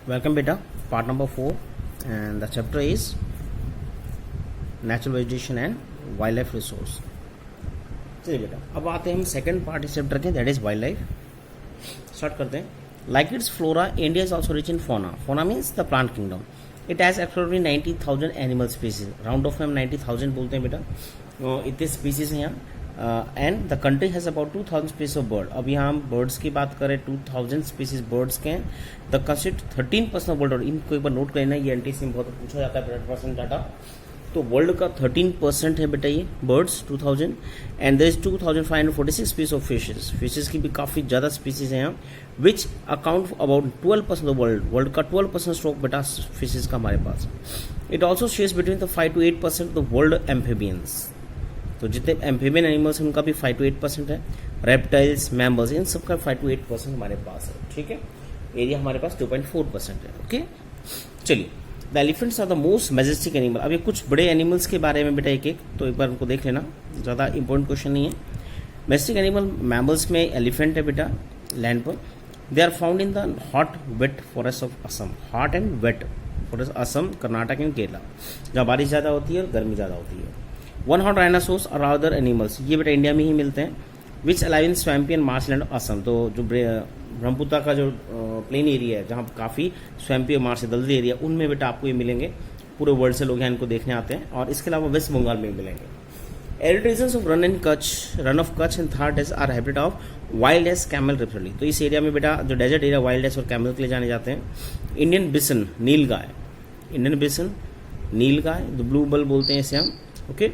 Welcome beta, part number 4, and the chapter is natural vegetation and wildlife resource. चलिए बेटा, अब आते हैं हम सेकंड पार्ट इस चैप्टर के, that is wildlife. Start करते हैं. Like its flora, India is also rich in fauna. Fauna means the plant kingdom. It has एक्सप्लोरली 90,000 एनिमल स्पीसीज. राउंड ऑफ हम 90,000 बोलते हैं बेटा. इतने स्पीसीज हैं यहाँ. And the country has about 2,000 species of bird. अब यहाँ हम बर्ड्स की बात करें, 2,000 स्पीसीज बर्ड्स के हैं. The constitute 13% of world. इनको एक बार नोट करना, ये एनटीसी में बहुत पूछा जाता है परसेंट डाटा. तो वर्ल्ड का 13% है बेटा ये birds 2000. And there is 2,546 species of fishes. Fishes की भी काफ़ी ज़्यादा स्पीसीज हैं यहाँ, which account about 12% of world का 12% स्टॉक बेटा फिशेज का हमारे पास. It also shares between the 5 to 8% of world amphibians. तो जितने एम्फीबियन एनिमल्स हैं उनका भी 5 to 8% है. रेप्टाइल्स, मैमल्स, इन सब का 5 to 8% हमारे पास है. ठीक है, एरिया हमारे पास 2.4% है. ओके, चलिए. The elephants are the most majestic animal. अब ये कुछ बड़े एनिमल्स के बारे में बेटा एक एक, तो एक बार उनको देख लेना, ज़्यादा इंपॉर्टेंट क्वेश्चन नहीं है. मैजेस्टिक एनिमल मैमल्स में एलिफेंट है बेटा लैंड पर. They are found in the hot wet forest of Assam. Hot and wet forest Assam, Karnataka and Kerala, जहाँ बारिश ज़्यादा होती है और गर्मी ज़्यादा होती है. वन हॉट डायनासोर्स और अदर एनिमल्स, ये बेटा इंडिया में ही मिलते हैं. Which alive in swampy and marshland Assam. तो जो ब्रह्मपुत्र का जो प्लेन एरिया है जहाँ काफ़ी स्वैम्पी और मार्श दलदली एरिया, उनमें बेटा आपको ये मिलेंगे. पूरे वर्ल्ड से लोग यहाँ इनको देखने आते हैं. और इसके अलावा वेस्ट बंगाल में मिलेंगे. Arid regions of Rann of Kutch and Thar days are habit of wild ass camel रिपरली. तो इस एरिया में बेटा जो डेजर्ट एरिया वाइल्ड एस और कैमल के लिए जाने जाते हैं. Indian bison, nilgai. Indian bison, nilgai, the blue bull बोलते हैं इसे हम. ओके,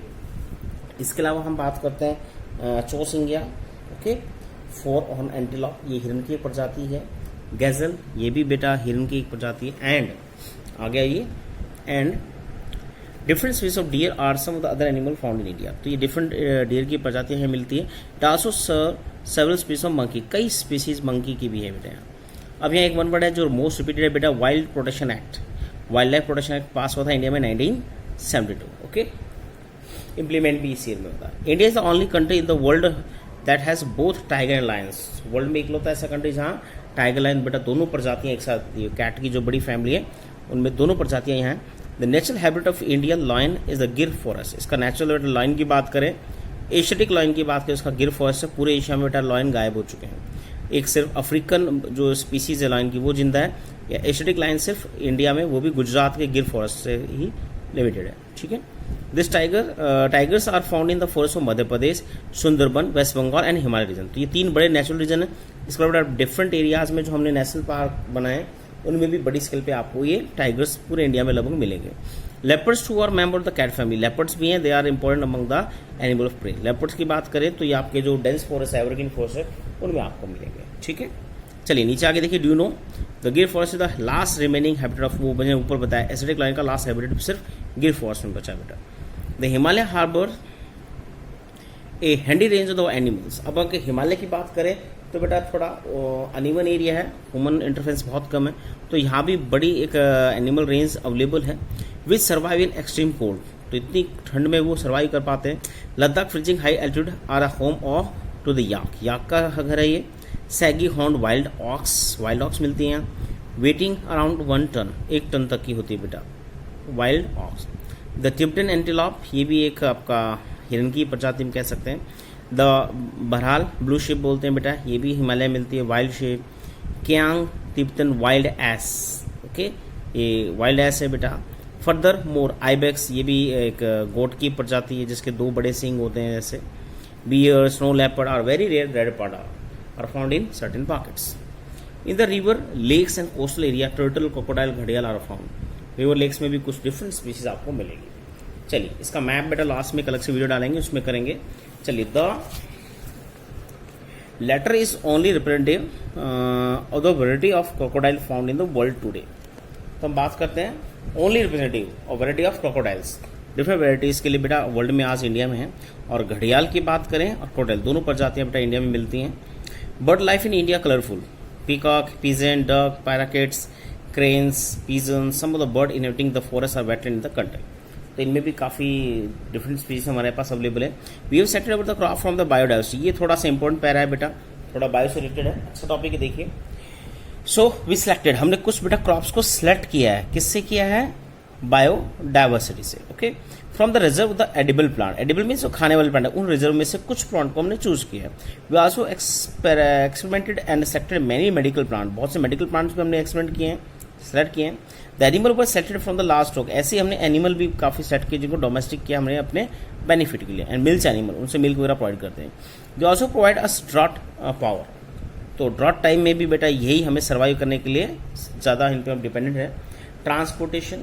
इसके अलावा हम बात करते हैं चौसिंगिया. ओके, फोर ऑन एंटीलॉप, ये हिरन की एक प्रजाति है. गैजल, ये भी बेटा हिरन की एक प्रजाति है. एंड आ गया ये. And different species of deer are some of the other animal found in India. तो ये डिफरेंट डियर की प्रजातियां हैं मिलती है. It also several species of monkey. कई स्पीसीज मंकी की भी है बेटा यहाँ. अब यहाँ एक वन वर्ड है जो मोस्ट रिपीटेड है बेटा, wild protection act. Wild life protection act पास हुआ था इंडिया में 1972. ओके, इंप्लीमेंट भी इस ईयर में होता है. India is the only country in the world that has both tiger and Lions. World में इकलौता ऐसा कंट्री जहाँ टाइगर लायन बेटा दोनों प्रजातियां एक साथ. कैट की जो बड़ी फैमिली है उनमें दोनों प्रजातियां यहाँ हैं. The natural habit of India lion is the Gir forest. इसका नेचुरल बेटा लायन की बात करें, एशियाटिक लायन की बात करें, उसका गिर फॉरेस्ट है. पूरे एशिया में बेटा लायन गायब हो चुके हैं. एक सिर्फ अफ्रीकन जो स्पीसीज है लायन की वो जिंदा है. या एशियाटिक लायन सिर्फ इंडिया में, वो भी गुजरात के गिर फॉरेस्ट से ही लिमिटेड है. ठीक है. This tigers are found in the forest of Madhya Pradesh, Sundarban, waste Bengal and Himalaya region. तो ये तीन बड़े नेचुरल रीजन है. इसके अलावा डिफरेंट एरियाज में जो हमने नेशनल पार्क बनाए उनमें भी बड़ी स्केल पे आपको ये टाइगर्स पूरे इंडिया में लगभग मिलेंगे. Leopards too are member of the cat family. Leopards भी हैं, they are important among the animal of prey. Leopards की बात करें तो ये आपके जो डेंस फॉरेस्ट है, एवरग्रीन फॉरेस्ट है, उनमें आपको मिलेंगे. ठीक है, चलिए नीचे आगे देखिए. Do you know the Gir forest is the last remaining habitat of, वो मैंने ऊपर बताया एसिडिक लाइन का लास्ट हैबिटेट सिर्फ गिर फॉरेस्ट में बचा बेटा. The Himalaya harbour a handy range of the animals. अब अगर हिमालय की बात करें तो बेटा थोड़ा अनइवन एरिया है, ह्यूमन इंटरफेरेंस बहुत कम है. तो यहाँ भी बड़ी एक एनिमल रेंज अवेलेबल है which survive in extreme cold. तो इतनी ठंड में वो सर्वाइव कर पाते हैं. Ladakh freezing high altitude are a home of to the yak. Yak का घर है ये. सैगी हॉर्न वाइल्ड ऑक्स मिलती हैं यहाँ. वेटिंग अराउंड 1 टन, 1 टन तक की होती है बेटा wild ox. The Tibetan antelope, ये भी एक आपका हिरन की प्रजाति में कह सकते हैं. द बहरहाल ब्लू शिप बोलते हैं बेटा, ये भी हिमालय मिलती है. Wild ship, Kiang Tibetan wild ass. Okay, ये वाइल्ड एस है बेटा. फर्दर मोर आइबेक्स, ये भी एक गोट की प्रजाति है जिसके 2 बड़े सींग होते हैं जैसे. Bear, snow leopard are very rare. Red panda are found in certain pockets. In the river lakes and coastal area turtle, crocodile, घड़ियाल आर फाउंड. रिवर लेक्स में भी कुछ डिफरेंट स्पीसीज आपको मिलेगी. चलिए, इसका मैप बेटा लास्ट में एक अलग से वीडियो डालेंगे, उसमें करेंगे. चलिए, the latter is only representative of the variety of crocodile found in the world today. तो हम बात करते हैं only representative of variety of crocodiles. Different varieties के लिए बेटा वर्ल्ड में आज इंडिया में है. और घड़ियाल की बात करें और क्रोकोडाइल, दोनों प्रजातियां बेटा इंडिया में मिलती हैं. Bird life in India colourful. Peacock, pheasant, duck, parakeets, cranes, pigeons, some of the bird inhabiting the forest are wetland in the country. तो इनमें भी काफ़ी डिफरेंट स्पीसीज हमारे पास अवेलेबल है. We have seated about the crop from the biodiversity. ये थोड़ा सा इंपॉर्टेंट पैरा है बेटा, थोड़ा बायो से रिलेटेड है. अच्छा टॉपिक है, देखिए. सो वी सिलेक्टेड, हमने कुछ बेटा क्रॉप्स को सिलेक्ट किया है, किससे किया है, बायोडाइवर्सिटी से। Okay, from the reserve the edible plant, edible means जो खाने वाले प्लांट है, उन रिजर्व में से कुछ प्लांट को हमने चूज किया है। We also experimented and selected many medical plant, बहुत से मेडिकल प्लांट्स भी हमने एक्सपेरिमेंट किए हैं, सेलेक्ट किए हैं। The animal were selected from the last stock, ऐसे ही हमने एनिमल भी काफी सेलेक्ट किए जिनको डोमेस्टिक किया हमने अपने बेनिफिट के लिए, एंड मिल्क एनिमल, उनसे मिल्क वगैरह प्रोवाइड करते हैं। We also provide us draught power, तो ड्रॉट टाइम में भी बेटा यही हमें सर्वाइव करने के लिए ज़्यादा इन पर हम डिपेंडेंट है। ट्रांसपोर्टेशन,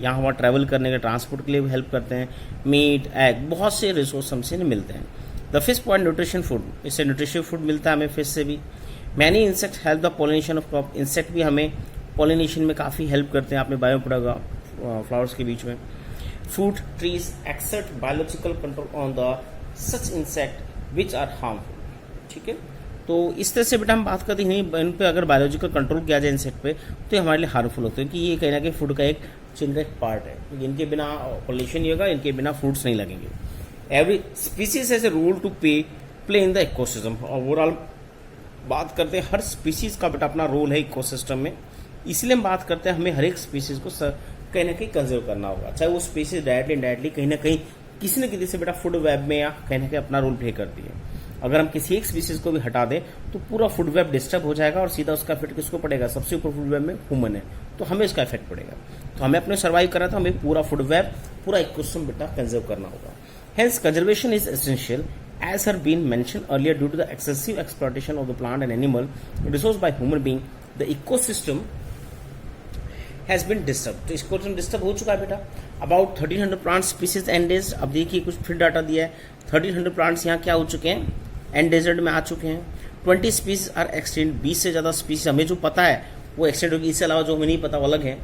यहाँ वहाँ ट्रैवल करने के ट्रांसपोर्ट के लिए भी हेल्प करते हैं। मीट, एग, बहुत से रिसोर्स हमसे मिलते हैं। The fish point nutrition food, इससे न्यूट्रिशन फूड मिलता है हमें फिश से भी। Many insect help the pollination of crop, insect भी हमें पोलिनेशन में काफ़ी हेल्प करते हैं, आपने बायो पढ़ा फ्लावर्स के बीच में। Fruit trees exert biological control on the such insect which are harmful. ठीक है, तो इस तरह से बेटा हम बात करते हैं इन पे अगर बायोलॉजिकल कंट्रोल किया जाए इंसेक्ट पे तो ये हमारे लिए हार्मफुल होते हैं, कि ये कहीं ना कहीं फूड का एक चेन का एक पार्ट है, इनके बिना पॉल्यूशन नहीं होगा, इनके बिना फ्रूट्स नहीं लगेंगे। Every species has a role to play in the ecosystem, overall बात करते हैं हर स्पीसीज का बेटा अपना रोल है इकोसिस्टम में, इसलिए हम बात करते हैं हमें हर एक स्पीसीज को कहीं ना कहीं कंजर्व करना होगा, चाहे वो स्पीसीज डायरेक्टली इनडायरेक्टली कहीं ना कहीं किसी न किसी से बेटा फूड वेब में या कहीं ना कहीं अपना रोल प्ले करती है। अगर हम किसी एक स्पीसीज को भी हटा दें तो पूरा फूड वेब डिस्टर्ब हो जाएगा और सीधा उसका इफेक्ट किसको पड़ेगा, सबसे ऊपर फूड वेब में ह्यूमन है, तो हमें इसका इफेक्ट पड़ेगा। तो हमें अपने सर्वाइव करना था, हमें पूरा फूड वेब पूरा इकोसिस्टम बेटा कंजर्व करना होगा। Hence conservation is essential as had been mentioned earlier due to the excessive exploitation of the plant and animal resource by human being, the ecosystem has been disturbed। तो ecosystem disturb हो चुका है बेटा। About 1300 plant species एंडेज, अब देखिए कुछ फिर data दिया है, 1300 प्लांट्स यहाँ क्या हो चुके हैं, एंडेजर्ड में आ चुके हैं। 20 स्पीसीज आर एक्सटेंड, 20 से ज़्यादा स्पीसीज हमें जो पता है वो एक्सटेंड होगी, इससे अलावा जो हमें नहीं पता वो अलग है।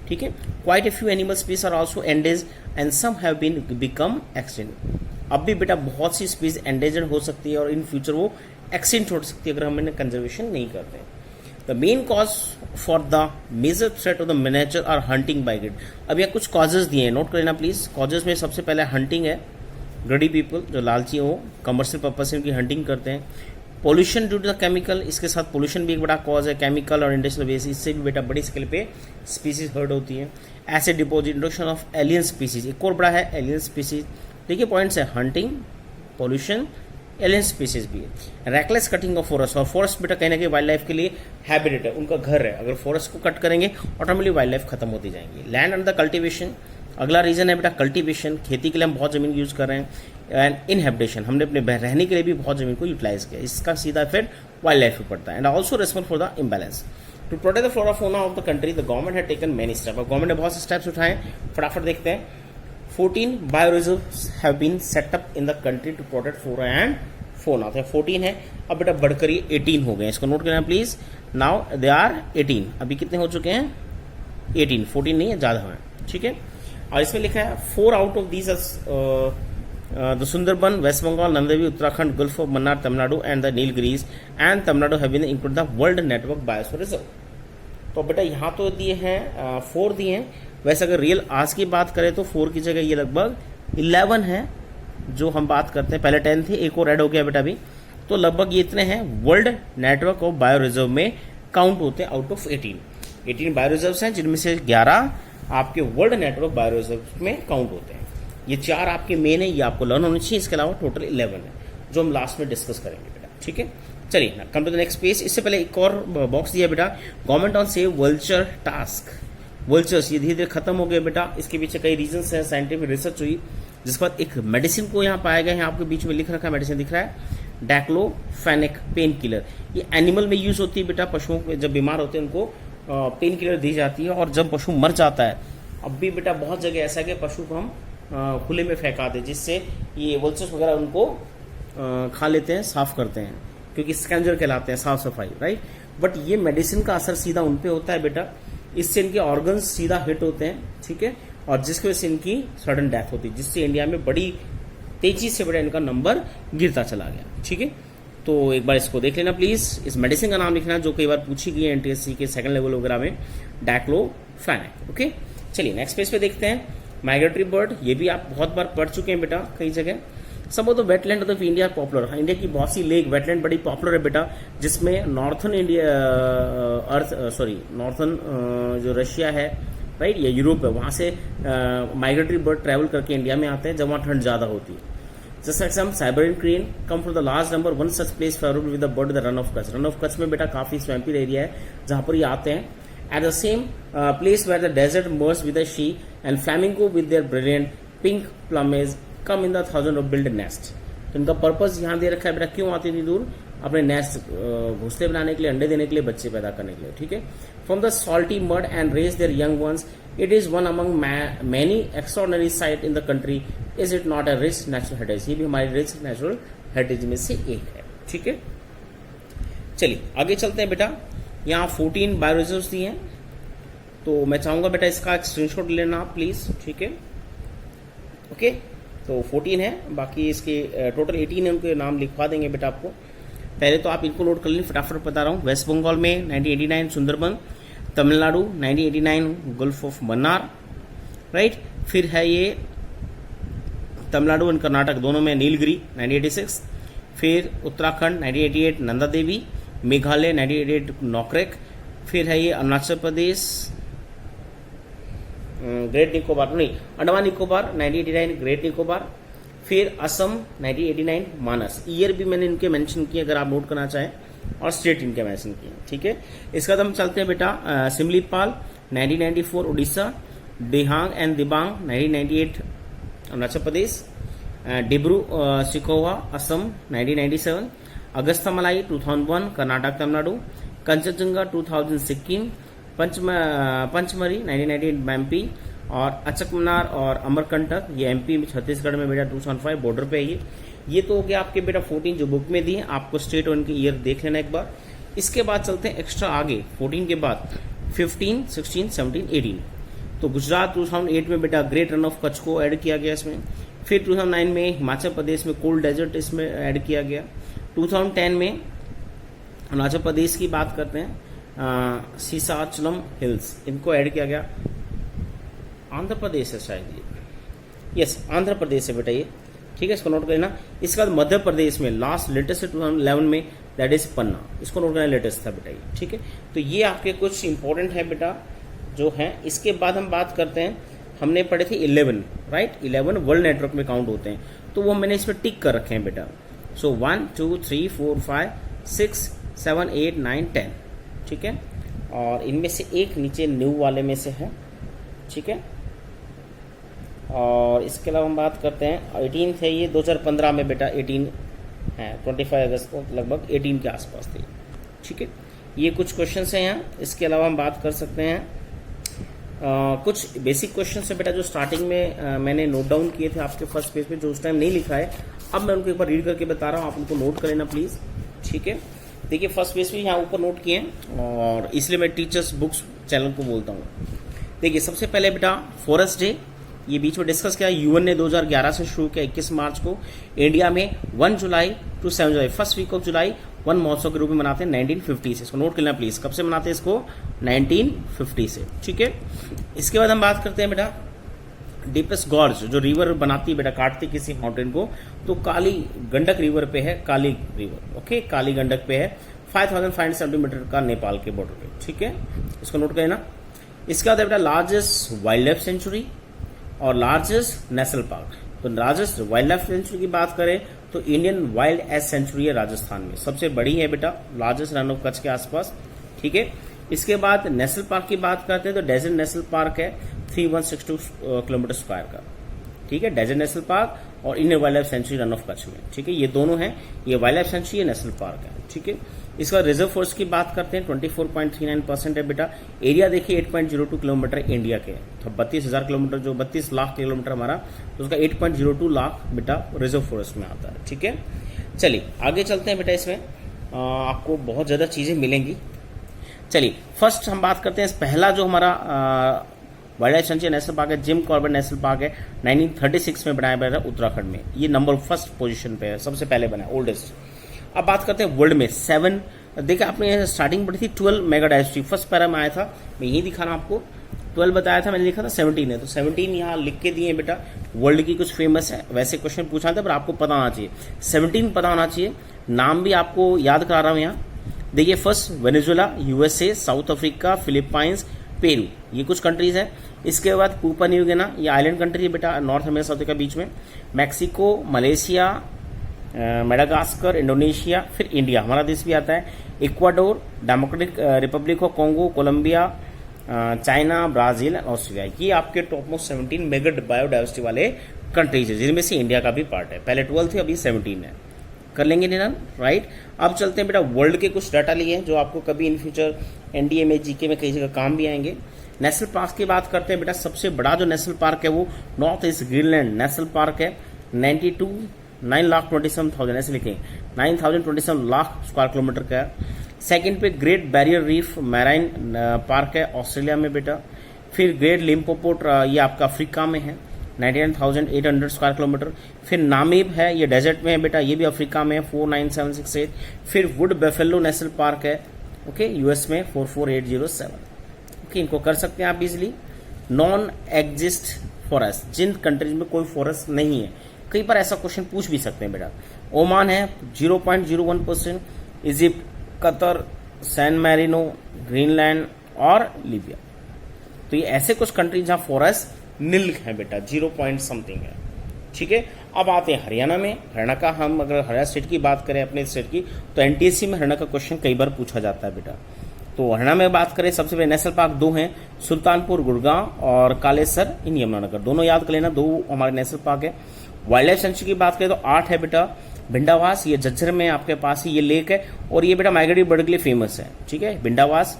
ठीक है, quite a few animal species are also endangered and some have been become extinct. अब भी बेटा बहुत सी स्पीसीज एंडेजर्ड हो सकती है और इन फ्यूचर वो एक्सटेंट हो सकती है अगर हम इन्हें कंजर्वेशन नहीं करते। The main cause for the major threat of the miniature are hunting by greed. अब यहाँ कुछ कॉजेज दिए हैं, नोट कर लेना प्लीज। कॉजेज में सबसे पहले हंटिंग है, ग्रेडी पीपल जो लालची हो कमर्शियल पर्पज से उनकी हंटिंग करते हैं। Pollution due to the chemical, इसके साथ पोल्यूशन भी एक बड़ा कॉज है, केमिकल और इंडस्ट्रियल वेस्ट, इससे भी बेटा बड़ी स्केल पे स्पीसीज हर्ट होती है। Acid deposit, introduction of alien species, एक और बड़ा है एलियन स्पीसीज। देखिए पॉइंट्स है, हंटिंग, पोल्यूशन, एलियन स्पीसीज भी है। रैकलेस कटिंग ऑफ फॉरेस्ट, और फॉरेस्ट बेटा कहीं ना कहीं वाइल्ड लाइफ के लिए हैबिटेट है, उनका घर है, अगर फॉरेस्ट को कट करेंगे ऑटोमेटिकली वाइल्ड लाइफ खत्म होती जाएंगी। लैंड अंडर द कल्टिवेशन, अगला रीजन है बेटा कल्टिवेशन, खेती के लिए हम बहुत जमीन यूज कर रहे हैं। एंड इनहेबिटेशन, हमने अपने रहने के लिए भी बहुत जमीन को यूटिलाइज किया, इसका सीधा इफेक्ट वाइल्ड लाइफ पे पड़ता है। And also respond for the imbalance. To protect the flora fauna of the country the government had taken many step, government ने बहुत से स्टेप्स उठाए, फटाफट देखते हैं। 14 bioreserves have been set up in the country to protect flora and fauna. तो 14 है, अब बेटा बढ़कर ये 18 हो गए, इसको नोट करना प्लीज। नाउ दे आर 18, अभी कितने हो चुके हैं 18, 14 नहीं है, ज्यादा है। ठीक है, और इसमें लिखा है 4 out of these the Sundarban, waste Bengal, Nanda Devi, Uttarakhand, gulf of Mannar, Tamil Nadu and the Nilgiris and Tamil Nadu have been include the world network biosphere reserve. तो बेटा यहाँ तो दिए हैं 4 दिए हैं, वैसे अगर रियल आज की बात करें तो 4 की जगह ये लगभग 11 है जो हम बात करते हैं, पहले 10 थे, एक और ऐड हो गया बेटा अभी, तो लगभग ये इतने हैं world network of bio reserve में काउंट होते हैं आउट ऑफ 18 बायो रिजर्व हैं, जिनमें से 11 आपके वर्ल्ड नेटवर्क बायो रिजर्व में काउंट होते हैं। ये 4 आपके मेन है, ये आपको लर्न होनी चाहिए, इसके अलावा टोटल 11 है जो हम लास्ट में डिस्कस करेंगे बेटा। ठीक है, चलिए ना come to the next page. इससे पहले एक और बॉक्स दिया बेटा, government on save vulture task. Vultures ये धीरे धीरे खत्म हो गए बेटा, इसके पीछे कई रीजंस हैं, साइंटिफिक रिसर्च हुई, जिसके बाद एक मेडिसिन को यहाँ पाया गया है, आपके बीच में लिख रखा है मेडिसिन दिख रहा है, डाइक्लोफेनेक पेन किलर। ये एनिमल में यूज होती है बेटा, पशुओं को जब बीमार होते हैं उनको पेन किलर दी जाती है, और जब पशु मर जाता है, अब भी बेटा बहुत जगह ऐसा है कि पशु को हम खुले में फेंका दें, जिससे ये वल्चर्स वगैरह उनको खा लेते हैं, साफ करते हैं, क्योंकि स्कैंजर कहलाते हैं, साफ सफाई, राइट। बट ये मेडिसिन का असर सीधा उन पे होता है बेटा, इससे इनके ऑर्गन्स सीधा हिट होते हैं, ठीक है, और जिसकी वजह से इनकी सडन डेथ होती है, जिससे इंडिया में बड़ी तेजी से बेटा इनका नंबर गिरता चला गया। ठीक है, तो एक बार इसको देख लेना प्लीज, इस मेडिसिन का नाम लिखना जो कई बार पूछी गई है एनटीएससी के सेकंड लेवल वगैरह में, डाइक्लोफेनेक। ओके, चलिए नेक्स्ट पेज पे देखते हैं। माइग्रेटरी बर्ड, ये भी आप बहुत बार पढ़ चुके हैं बेटा कई जगह। Some of the wetland of India popular, India की बहुत सी लेक वेटलैंड बड़ी पॉपुलर है बेटा, जिसमें नॉर्थन इंडिया नॉर्थन जो रशिया है राइट या यूरोप है, वहां से माइग्रेटरी बर्ड ट्रैवल करके इंडिया में आते हैं जब वहां ठंड ज्यादा होती है. Just exam Siberian crane come from the large number, one such place favourable with the bird the Rann of Kutch. Rann of Kutch में बेटा काफी स्वैम्पी एरिया है जहां पर ये आते हैं. At the same place where the desert merge with the sea and flamingo with their brilliant pink plumage come in the thousand of build nest. तो इनका पर्पज यहाँ दे रखा है बेटा, क्यों आती इतनी दूर, अपने नेस्ट घोंसले बनाने के लिए, अंडे देने के लिए, बच्चे पैदा करने के लिए. ठीक है. From the salty mud and raise their young ones, it is one among many extraordinary sight in the country. Is it not a rich natural heritage. ये भी हमारी रिच नेचुरल हेरिटेज में से एक है. ठीक है. चलिए आगे चलते हैं बेटा. यहाँ 14 बायोरिजर्व्स दिए हैं, तो मैं चाहूंगा बेटा इसका एक स्क्रीनशॉट लेना आप प्लीज. ठीक है. ओके. तो 14 है, बाकी इसके टोटल 18 है, उनके नाम लिखवा देंगे बेटा आपको. पहले तो आप इनको नोट कर लें, फटाफट बता रहा हूँ. वेस्ट बंगाल में 1989 Sundarban, Tamil Nadu 1989 gulf of Mannar right. फिर है ये तमिलनाडु एंड कर्नाटक दोनों में नीलगिरी 1986. फिर उत्तराखंड 1988 नंदा देवी, मेघालय 1988 नौकरेक. फिर है ये अरुणाचल प्रदेश ग्रेट निकोबार नहीं अंडमान निकोबार 1989 ग्रेट निकोबार. फिर असम 1989 मानस. ईयर भी मैंने इनके मेंशन किए अगर आप नोट करना चाहें, और स्टेट इनके मेंशन किए. ठीक है. इसका हम चलते हैं बेटा. सिमलीपाल 1994 उड़ीसा, देहांग एंड दिबांग 1998 अरुणाचल प्रदेश, डिब्रू सिकोवा असम 1997, अगस्थमलाई 2001 कर्नाटक तमिलनाडु, कंचनजंगा 2000 सिक्किम, पंचमरी 1998 एमपी, और अचकमनार और अमरकंटक ये एमपी में छत्तीसगढ़ में बेटा 2005 बॉर्डर पे है. ये तो हो गया आपके बेटा 14 जो बुक में दिए. आपको स्टेट और इनके ईयर देख लेना एक बार. इसके बाद चलते हैं एक्स्ट्रा आगे 14 के बाद 15, 16, 17, 18. तो गुजरात 2008 में बेटा ग्रेट रन ऑफ कच्छ को ऐड किया गया इसमें. फिर 2009 में हिमाचल प्रदेश में कोल्ड डेजर्ट इसमें ऐड किया गया. 2010 में अरुणाचल प्रदेश की बात करते हैं, सीसाचलम हिल्स इनको ऐड किया गया. आंध्र प्रदेश है शायद ये, यस आंध्र प्रदेश है बेटा ये. ठीक है, इसको नोट करना. इसके बाद मध्य प्रदेश में लास्ट लेटेस्ट 2011 में दैट इज पन्ना, इसको नोट करना, लेटेस्ट था बेटा ये. ठीक है. तो ये आपके कुछ इंपॉर्टेंट है बेटा जो है. इसके बाद हम बात करते हैं, हमने पढ़े थे 11 राइट. 11 वर्ल्ड नेटवर्क में काउंट होते हैं, तो वो मैंने इसमें टिक कर रखे हैं बेटा. सो 1 2 3 4 5 6 7 8 9 10. ठीक है. और इनमें से एक नीचे न्यू वाले में से है. ठीक है. और इसके अलावा हम बात करते हैं 18 थे ये 2015 में बेटा 18 है, 25 अगस्त को लगभग 18 के आसपास थे. ठीक है. ये कुछ क्वेश्चन हैं यहाँ. इसके अलावा हम बात कर सकते हैं कुछ बेसिक क्वेश्चन है बेटा जो स्टार्टिंग में मैंने नोट डाउन किए थे आपके फर्स्ट पेज पे, जो उस टाइम नहीं लिखा है. अब मैं उनको एक बार रीड करके बता रहा हूँ, आप उनको नोट कर लेना प्लीज. ठीक है. देखिए फर्स्ट पेज पे यहाँ ऊपर नोट किए हैं, और इसलिए मैं टीचर्स बुक्स चैनल को बोलता हूँ. देखिए सबसे पहले बेटा फॉरेस्ट डे, ये बीच में डिस्कस किया. यूएन ने 2011 से शुरू किया 21 मार्च को. इंडिया में 1 July to 7 July, first week of July Van Mahotsav के रूप में मनाते हैं 1950 से. इसको नोट कर लेना प्लीज. कब से मनाते हैं इसको? 1950 से. ठीक है. इसके बाद हम बात करते हैं बेटा डीपेस्ट गॉर्ज, जो रिवर बनाती है बेटा, काटती किसी माउंटेन को, तो काली गंडक रिवर पे है. काली रिवर ओके, काली गंडक पे है 5570 मीटर का नेपाल के बॉर्डर पे. ठीक है. इसको नोट कर लेना. इसके बाद बेटा लार्जेस्ट वाइल्ड लाइफ सेंचुरी और लार्जेस्ट नेशनल पार्क. तो लार्जेस्ट वाइल्ड लाइफ सेंचुरी की बात करें तो इंडियन वाइल्ड एज सेंचुरी है राजस्थान में, सबसे बड़ी है बेटा, लार्जेस्ट रन ऑफ कच्छ के आसपास. ठीक है. इसके बाद नेशनल पार्क की बात करते हैं तो डेजर्ट नेशनल पार्क है 3162 किलोमीटर स्क्वायर का. ठीक है. डेजर्ट नेशनल पार्क और Indian wild life century run of Kutch में. ठीक है. ये दोनों हैं, ये वाइल्ड लाइफ सेंचुरी है, नेशनल पार्क है. ठीक है. इसका रिजर्व फोर्स की बात करते हैं 24.39% है बेटा. एरिया देखिए 8.02 किलोमीटर इंडिया के, तो 32,000 किलोमीटर जो 32 लाख किलोमीटर हमारा, तो उसका 8.02 लाख बेटा रिजर्व फोर्स में आता है. ठीक है. चलिए आगे चलते हैं बेटा. इसमें आपको बहुत ज्यादा चीजें मिलेंगी. चलिए फर्स्ट हम बात करते हैं पहला जो हमारा wild life century national park है, जिम कॉर्बेट नेशनल पार्क है, 1936 में बनाया गया था उत्तराखंड में. ये नंबर फर्स्ट पोजीशन पे है, सबसे पहले बना है, ओल्डेस्ट. अब बात करते हैं वर्ल्ड में 7. देखिए आपने स्टार्टिंग पढ़ी थी 12 मेगा डायनेस्टी, फर्स्ट पैरा में आया था, मैं यही दिखा रहा हूं आपको. 12 बताया था, मैंने लिखा था 17 है, तो 17 यहाँ लिख के दिए बेटा। वर्ल्ड की कुछ फेमस है, वैसे क्वेश्चन पूछा था पर आपको पता होना चाहिए, 17 पता होना चाहिए। नाम भी आपको याद करा रहा हूँ यहाँ। देखिए, first Venezuela, USA, south Africa, Philippines, Peru, ये कुछ कंट्रीज है। इसके बाद पापुआ न्यू गिनी, ये आइलैंड कंट्री है बेटा, नॉर्थ अमेरिका साउथ अफ्रीका बीच में। मैक्सिको, मलेशिया, मेडागास्कर, इंडोनेशिया, फिर इंडिया, हमारा देश भी आता है। Ecuador, democratic republic of Congo, Colombia, China, Brazil, Australia, ये आपके टॉप मोस्ट 17 मेगा बायोडाइवर्सिटी वाले कंट्रीज है, जिनमें से इंडिया का भी पार्ट है। पहले 12 थे, अभी 17 है। कर लेंगे निरन, राइट। अब चलते हैं बेटा, वर्ल्ड के कुछ डाटा लिए हैं जो आपको कभी इन फ्यूचर एनडीए में, जीके में कई जगह काम भी आएंगे। नेशनल पार्क की बात करते हैं बेटा। सबसे बड़ा जो नेशनल पार्क है वो north east Greenland national park है। 9,27,000 ऐसे लिखें, 9,027 लाख स्क्वायर किलोमीटर का है। सेकंड पे great barrier reef marine park है ऑस्ट्रेलिया में बेटा। फिर ग्रेट लिम्पोपोट, ये आपका अफ्रीका में है, 99,800 स्क्वायर किलोमीटर। फिर नामीब है, ये डेजर्ट में है बेटा, ये भी अफ्रीका में है, 49768। फिर वुड बेफेलो नेशनल पार्क है, ओके, यूएस में 44807। ओके, इनको कर सकते हैं आप इजिली। नॉन एग्जिस्ट फॉरेस्ट, जिन कंट्रीज में कोई फॉरेस्ट नहीं है, कई बार ऐसा क्वेश्चन पूछ भी सकते हैं बेटा। ओमान है 0.01%, Egypt, Qatar, San Marino, Greenland और लीबिया। तो ये ऐसे कुछ कंट्री जहां फॉरेस्ट नील है बेटा, 0 पॉइंट समथिंग है, ठीक है। अब आते हैं हरियाणा में। हरियाणा का, हम अगर हरियाणा स्टेट की बात करें अपने स्टेट की, तो एनटीएससी में हरियाणा का क्वेश्चन कई बार पूछा जाता है बेटा। तो हरियाणा में बात करें, सबसे पहले नेशनल पार्क 2 हैं, सुल्तानपुर, गुड़गांव और कालेसर इन यमुनानगर, दोनों याद कर लेना, 2 हमारे नेशनल पार्क है। वाइल्ड लाइफ सेंचुरी की बात करें तो 8 है बेटा। भिंडावास, ये झज्जर में आपके पास ही ये लेक है, और ये बेटा माइग्रेटरी बर्ड के लिए फेमस है, ठीक है। भिंडावास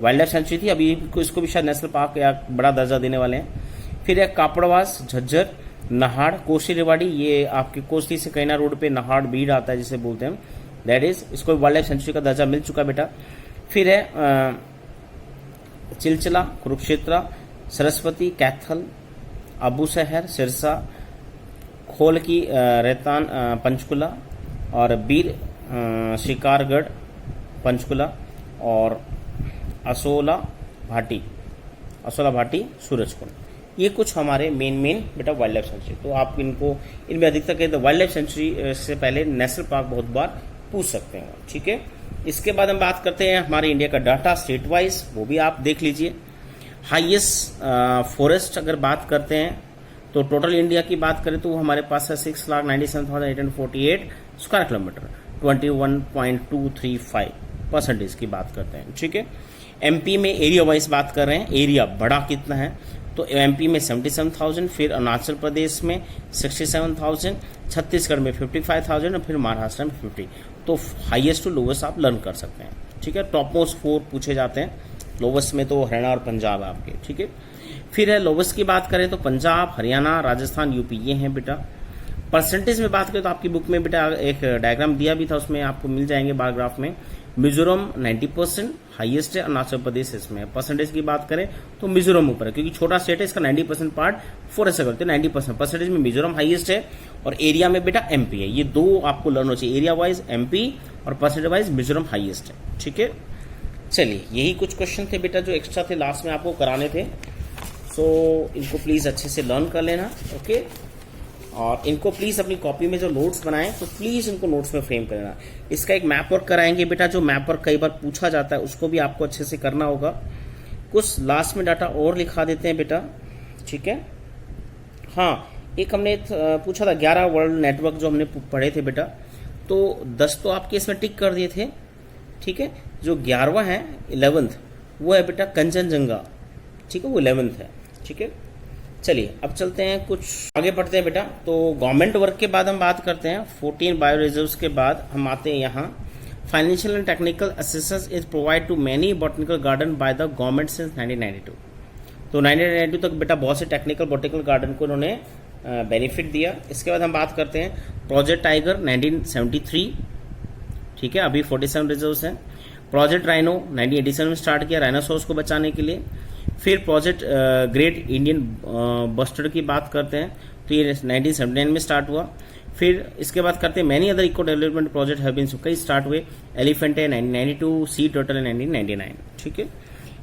वाइल्ड लाइफ सेंचुरी थी, अभी इसको भी शायद नेशनल पार्क या बड़ा दर्जा देने वाले हैं। फिर है कापड़वास, झज्जर, नहाड़, कोसी रेवाड़ी, ये आपके कोसी से कैना रोड पे नहाड़ बीड़ आता है जिसे बोलते हैं, दैट इज, इसको वाइल्ड लाइफ सेंचुरी का दर्जा मिल चुका बेटा। फिर है चिलचला, कुरुक्षेत्र, सरस्वती, कैथल, अबू शहर, सिरसा, खोल की रेतान, पंचकुला, और बीर, शिकारगढ़, पंचकुला, और असोला भाटी, सूरजकुंड, ये कुछ हमारे मेन बेटा वाइल्ड लाइफ सेंचुरी। तो आप इनको, इनमें अधिकतर कहते हैं वाइल्ड लाइफ सेंचुरी से पहले नेशनल पार्क बहुत बार पूछ सकते हैं, ठीक है। इसके बाद हम बात करते हैं हमारे इंडिया का डाटा स्टेट वाइज, वो भी आप देख लीजिए। हाईएस्ट फॉरेस्ट अगर बात करते हैं तो टोटल इंडिया की बात करें तो हमारे पास है 6,97,848 स्क्वायर किलोमीटर, 21.235% की बात करते हैं, ठीक है। एमपी में एरिया वाइज बात कर रहे हैं, एरिया बड़ा कितना है, तो एमपी में 77,000, फिर अरुणाचल प्रदेश में 67,000, छत्तीसगढ़ में 55,000 और फिर महाराष्ट्र में 50। तो हाईएस्ट टू लोवेस्ट आप लर्न कर सकते हैं, ठीक है। टॉप मोस्ट 4 पूछे जाते हैं, लोवेस्ट में तो हरियाणा और पंजाब आपके, ठीक है। फिर है लोवेस्ट की बात करें तो पंजाब, हरियाणा, राजस्थान, यूपी, ये हैं बेटा। परसेंटेज में बात करें तो आपकी बुक में बेटा एक डायग्राम दिया भी था, उसमें आपको मिल जाएंगे बार ग्राफ में। मिजोरम 90% हाईएस्ट है, अरुणाचल प्रदेश इसमें। परसेंटेज की बात करें तो मिजोरम ऊपर है, क्योंकि छोटा स्टेट है, इसका 90% पार्ट फॉरेस्ट से करते हैं, 90% परसेंटेज में मिजोरम हाईएस्ट है, और एरिया में बेटा एमपी है। ये 2 आपको लर्न हो चाहिए, एरिया वाइज एमपी और परसेंटेज वाइज मिजोरम हाईएस्ट है, ठीक है। चलिए, यही कुछ क्वेश्चन थे बेटा जो एक्स्ट्रा थे, लास्ट में आपको कराने थे। सो इनको प्लीज अच्छे से लर्न कर लेना, ओके। और इनको प्लीज अपनी कॉपी में जो नोट्स बनाएं तो प्लीज इनको नोट्स में फ्रेम कर लेना। इसका एक मैप वर्क कराएंगे बेटा, जो मैप वर्क कई बार पूछा जाता है, उसको भी आपको अच्छे से करना होगा। कुछ लास्ट में डाटा और लिखा देते हैं बेटा, ठीक है। हाँ, एक हमने पूछा था 11 वर्ल्ड नेटवर्क जो हमने पढ़े थे बेटा, तो 10 तो आपके इसमें टिक कर दिए थे, ठीक है। जो 11वां है 11th वो है बेटा कंचनजंगा, ठीक है, वो 11th है, ठीक है। चलिए अब चलते हैं, कुछ आगे बढ़ते हैं बेटा। तो गवर्नमेंट वर्क के बाद हम बात करते हैं, 14 बायो रिजर्व्स के बाद हम आते हैं यहाँ। Financial and technical assistance is provide to many botanical garden by the government since 1992। तो 1992 तक बेटा बहुत से टेक्निकल बॉटनिकल गार्डन को उन्होंने बेनिफिट दिया। इसके बाद हम बात करते हैं प्रोजेक्ट टाइगर 1973, ठीक है, अभी 47 रिजर्व्स हैं। प्रोजेक्ट राइनो 1987 में स्टार्ट किया राइनोसोर्स को बचाने के लिए। फिर प्रोजेक्ट ग्रेट इंडियन बस्टर्ड की बात करते हैं, तो ये 1979 में स्टार्ट हुआ। फिर इसके बाद करते हैं many other eco development project have been, कई स्टार्ट हुए। एलिफेंट है 1992, सी टर्टल है 1999, ठीक है।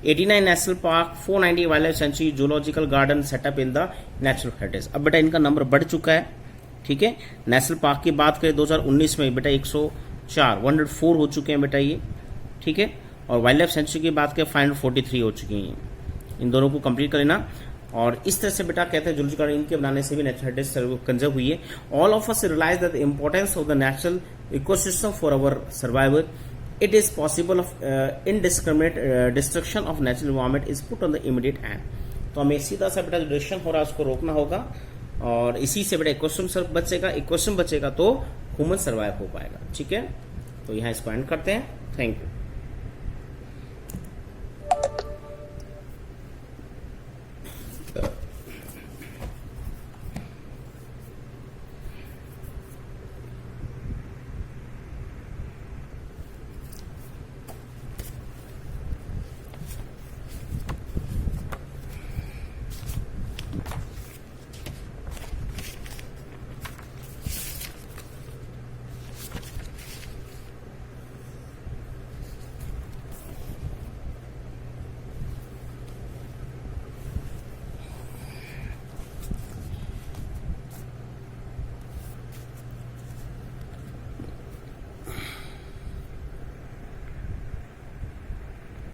89 national park, 490 wild life sanctuary, zoological garden setup in the natural heritage. अब बेटा इनका नंबर बढ़ चुका है, ठीक है। नेशनल पार्क की बात करें 2019 में बेटा 104 104 हो चुके हैं बेटा ये, ठीक है। और वाइल्ड लाइफ सेंचुरी की बात करें 543 हो चुकी हैं। इन दोनों को कंप्लीट कर लेना। और इस तरह से बेटा कहते हैं जूलॉजिकल गार्डन इनके बनाने से भी नेचुरल हेरिटेज कंजर्व हुई है। All of us realise that the importance of the natural ecosystem for our survival. It is possible of indiscriminate destruction of natural environment is put on the immediate end। तो हमें सीधा सा बेटा जो destruction हो रहा है उसको रोकना होगा, और इसी से बेटा इकोसिस्टम बचेगा, इकोसिस्टम बचेगा तो ह्यूमन सर्वाइव हो पाएगा, ठीक है। तो यहाँ इसको एंड करते हैं। Thank you.